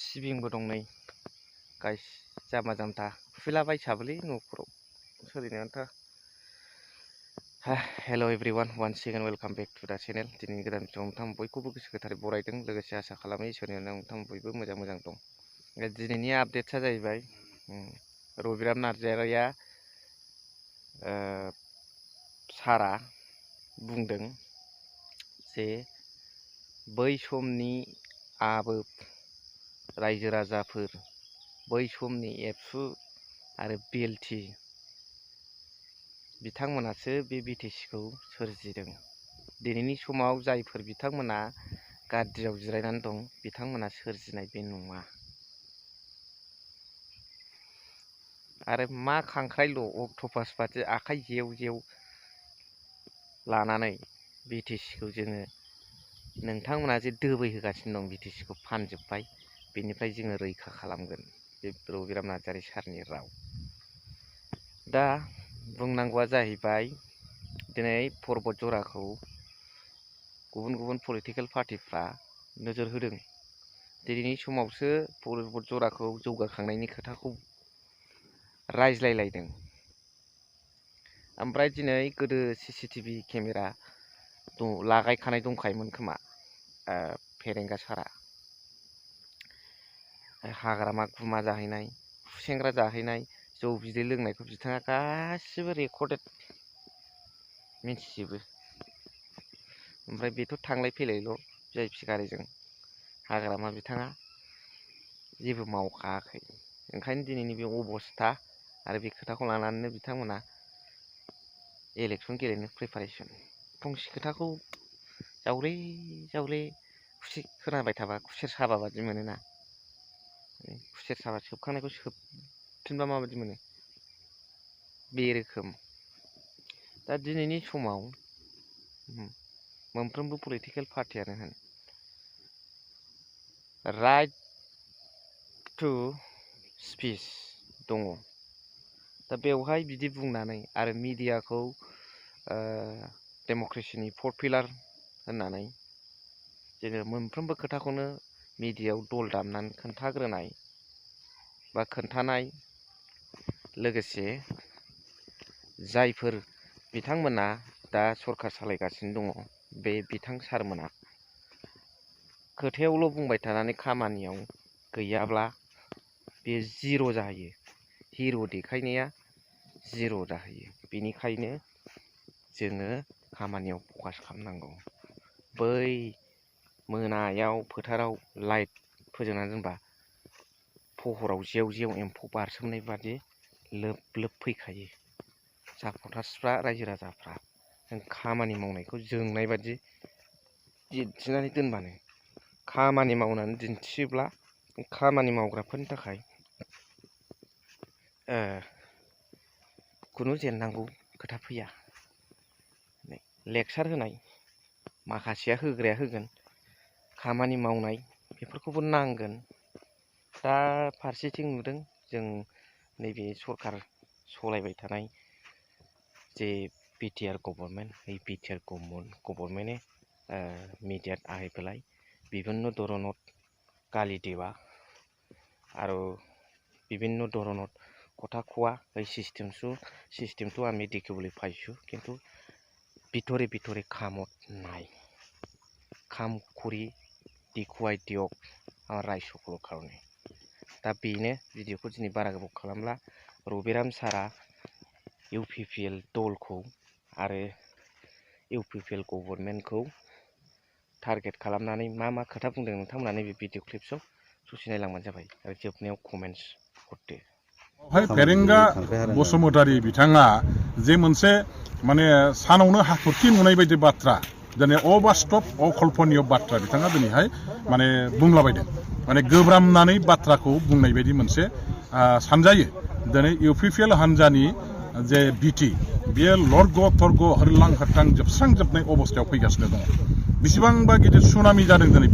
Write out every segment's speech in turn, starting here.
सिबिंबो दं नै गाइस जामा जामथा फुफैलाबायसाबोलै न'फोराव सोलिनो आन्था। Hello' everyone once again welcome back to the channel. दिनैनि गोदान भिडिअ नोंथां बयखौबो गोसो गोथारै बरायदों, लोगोसे आसा खालामो इसोरनि अननायाव नोंथां बयबो मोजां दं। दिनैनि आपडेटआ जाहैबाय रबिराम नार्जारिया सारा बुंदों जे बै समनि आबो रायजो राजाफोर, बै समनि एबसु आरो बिएलटि बिथांमोनासो बे बिटिसिखौ सोरजिदों। दिनैनि समाव जायफोर बिथांमोना गाद्रियाव जिरायनानै दं बिथांमोना सोरजिनाय बे नङा। आरो मा खांख्राइल' अक्ट'पास बादि आखाइ जेव जेव लानानै बिटिसिखौ जोङो नोंथांमोना जे दोबैहोगासिनो दं बिटिसिखौ फानजोब्बाय, बेनिफ्राय जोङो रैखा खालामगोन। बे रबिराम नार्जारि सारनि राव। दा बुंनांगौआ जाहैबाय दिनै पर्बत जराखौ गुबुन गुबुन पलिटिकेल पार्टिफ्रा नोजोर होदों। दिनैनि समावसो पर्बत जराखौ जौगाखांनायनि खोथाखौ रायज्लायलायदों। ओमफ्राय दिनै गोदो CCTV केमेरा लागायखानाय दंखायोमोन खोमा फेरेंगा सारा। हाग्रामा गुमा जाहैनाय, खुसेंग्रा जाहैनाय, जौ बिदै लोंनायखौ बिथाङा गासिबो रेकर्डेड मिथिजोबो। ओमफ्राय बेथ' थांलाय फैलायल' VIP गारिजों, हाग्रामा बिथाङा जेबो मावखायाखै। ओंखायनो दिनैनि बे अबस्था आरो बे खोथाखौ लानानैनो बिथांमोना इलेक्सन गेलेनो प्रिपारेसन। फंसे खोथाखौ जावले जावले खोनाबाय थाबा खुसेर साबा बादि मोनोना। खुसेर साबा सोबखांनायखौ सोबफिनबा माबायदि मोनो, बे रोखोम। दा दिनैनि समाव मोनफ्रोमबो पलिटिकेल पार्टियानो होन राइट टु स्पिच दङ। दा बेवहाय बिदि बुंनानै आरो मिडियाखौ डेम'क्रेसिनि फर्थ पिलार होननानै जोङो मोनफ्रोमबो खोथाखौनो मिडियायाव दल दामनानै खोन्थाग्रोनाय बा खोन्थानाय, लोगोसे जायफोर बिथांमोना दा सरखार सालायगासिनो दङ बे बिथां सारमोना खोथायावल' बुंबाय थानानै खामानियाव गैयाब्ला बे जिर' जाहैयो। हिर' देखायनाया जिर' जाहैयो। बेनिखायनो जोङो खामानियाव फकास खालामनांगौ। बै मोनायाव फोथाराव लाइट फोजोंनानै दोनबा फहराव जेव जेव एम्फौ बारसोमनाय बादि लोब लोब फैखायो सापटार्सफ्रा, रायजो राजाफ्रा। जों खामानि मावनायखौ जोंनाय बादि दिन्थिनानै दोनबानो, खामानि मावनानै दिन्थियोब्ला खामानि मावग्राफोरनि थाखाय खुनु जेननांगौ खोथा फैया। लेक्सार होनाय माखासेया होग्राया होगोन, खामानि मावनाय बेफोरखौबो नांगोन। दा फारसेथिं नुदों जों नैबे सरखार सलायबाय थानाय जे बिटिआर गभर्नमेन्ट, এই बिटिआर गभर्नमेन्टे মিডিয়াত আহি পেলাই বিভিন্ন ধৰণত গালি দিয়া আৰু বিভিন্ন ধৰণত কথা কোৱা এই চিষ্টেমটো আমি দেখিবলৈ পাইছোঁ। কিন্তু ভিতৰে ভিতৰে কামত নাই। কাম কৰি দেখুৱাই দিয়ক আমাৰ ৰাইজসকলৰ কাৰণে। दा बेनो भिडिअखौ दिनै बारा गोबाव खालामला। रबिराम सारा UPPL दलखौ आरो UPPL गभर्नमेन्टखौ टारगेट खालामनानै मा खोथा बुंदों नोंथांमोना नैबे भिडिअ क्लिप्सआव ससे नायलांबानो जाबाय आरो जोबनायाव कमेन्ट्स हरदो। फेरेंगा बसुमतारी बिथाङा जे मोनसे माने सानावनो हाथरखि नुनाय बायदि बाथ्रा, दिनै अबास्तब अकल्पनीय बाथ्रा बिथाङा दिनैहाय माने बुंलाबायदों। माने गोब्रामनानै बाथ्राखौ बुंनाय बायदि मोनसे सानजायो। दिनै UPPL हान्जानि जे बिटि बेयो लरग' थरग' होरलां होरथां जोबस्रांजोबनाय अबस्थायाव फैगासिनो दङ। बेसेबांबा गिदिर सुनामि जादों दिनै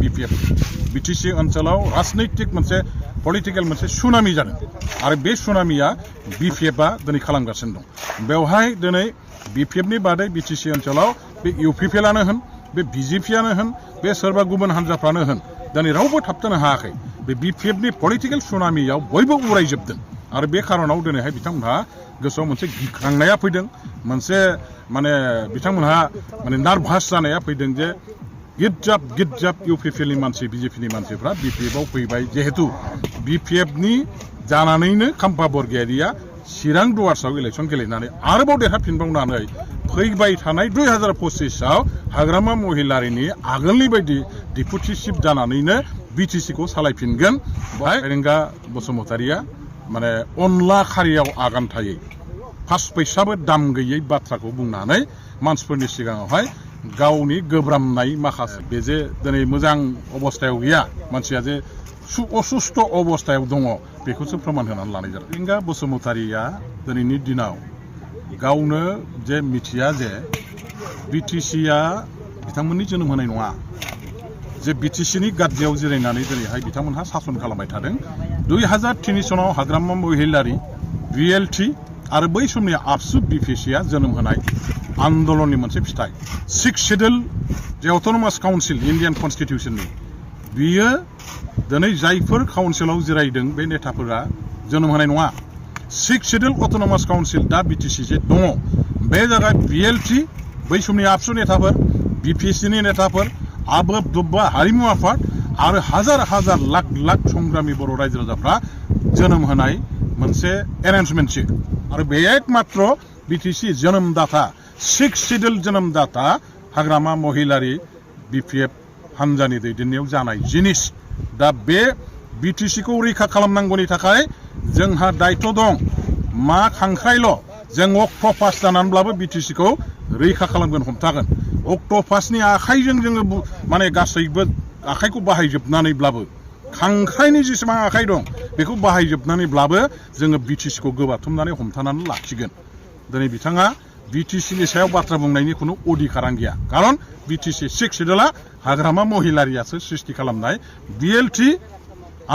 बिटिसि ओनसोलाव राजनैतिक मोनसे पलिटिकेल मोनसे सुनामि जादों आरो बे सुनामिया BPFआ दिनै खालामगासिनो दं। बेवहाय दिनै BPFनि बादै बिटिसि ओनसोलाव बे UPPLआनो होन, बे BJPआनो होन, बे सोरबा गुबुन हान्जाफ्रानो होन, दिनै रावबो थाबथानो हायाखै। बे BPF-नि पलिटिकेल सुनामियाव बयबो उरायजोबदों आरो बे खारनाव दिनैहाय बिथांमोनहा गोसोआव मोनसे गिखांनाया फैदों मोनसे माने बिथांमोनहा माने नार्भास जानाया फैदों जे गिदजाब UPPL-नि मानसि BJP-नि मानसिफ्रा BPF-आव फैबाय जिहेतु BPF-नि जानानैनो खाम्फा बरगयारिया चिरां दुवार्सआव इलेक्सन गेलेनानै आरोबाव देरहाफिनबावनानै फैबाय थानाय 2025आव हाग्रामा महिलारिनि आगोलनि बायदि डिपुटि चिफ जानानैनो BTC-खौ सालायफिनगोन रेंगा बसुमतारिया माने अनला खारियाव आगान थायै पास पैसाबो दाम गैयै बाथ्राखौ बुंनानै मानसिफोरनि सिगाङावहाय गावनि गोब्रामनाय माखासे बे जे दिनै मोजां अबस्थायाव गैया मानसिया जे असुस्थ अबस्थायाव दङ बेखौसो फोरमान होनानै लानाय जादों रेंगा बसुमतारिया दिनैनि दिनाव गावनो जे मिथिया जे BTC-आ बिथांमोननि जोनोम होनाय नङा जे BTC-नि गाद्दियाव जिरायनानै दिनैहाय बिथांमोनहा सासन खालामबाय थादों 2003 सनाव हाग्रामा महिलारि BLT आरो बै समनि आबसु BPC-आ जोनोम होनाय आन्दलननि मोनसे फिथाइ 6 शेड्युल जे अट'नमास काउन्सिल इन्डियान कनस्टिटिउसननि बियो दिनै जायफोर काउन्सिलाव जिरायदों बे नेताफोरा जोनोम होनाय नङा 6 शेड्युल अट'नमास काउन्सिल दा BTC जे दङ बे जायगा BLT बै समनि आबसु नेताफोर BPC-नि नेताफोर आबोब दुब्बा हारिमु आफाद आरो हाजार हाजार लाख संग्रामी बर' रायजो राजाफ्रा जोनोम होनाय मोनसे एरेन्जमेन्टसो आरो बे एकमात्र BTC जोनोमदाता 6 शेड्युल जोनोमदाता हाग्रामा महिलारि BPF हानजानि दैदेननायाव जानाय जिनिस दा बे BTC-खौ रैखा खालामनांगौनि थाखाय जोंहा दायित्व दं मा खांख्राइल' जों अक्ट'पास जानानैब्लाबो BTC-खौ रैखा खालामगोन हमथागोन अक्ट'पासनि आखाइजों जोङो माने गासैबो आखाइखौ बाहायजोबनानैब्लाबो खांख्राइनि जेसेबां आखाइ दं बेखौ बाहायजोबनानैब्लाबो जोङो BTC-खौ गोबाथुमनानै हमथानानै लाखिगोन दिनै बिथाङा BTC-नि सायाव बाथ्रा बुंनायनि खुनु अधिकारानो गैया खारन BTC 6 शेड्युलआ हाग्रामा महिलारियासो सृष्टि खालामनाय BLT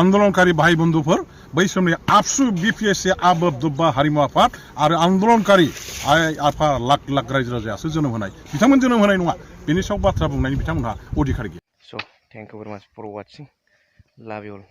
आन्दलनकारि भाई बन्धुफोर बै समनि आबसु BPSC आबोब दुब्बा हारिमु आफाद आरो आन्दलनकारि आइ आफा लाख रायजो राजायासो जोनोम होनाय बिथांमोन जोनोम होनाय नङा बेनि सायाव बाथ्रा बुंनायनि बिथांमोनहा अधिकार गैया स' थेंक इउ भेरि माच फर वाचिं लाभ इउ अल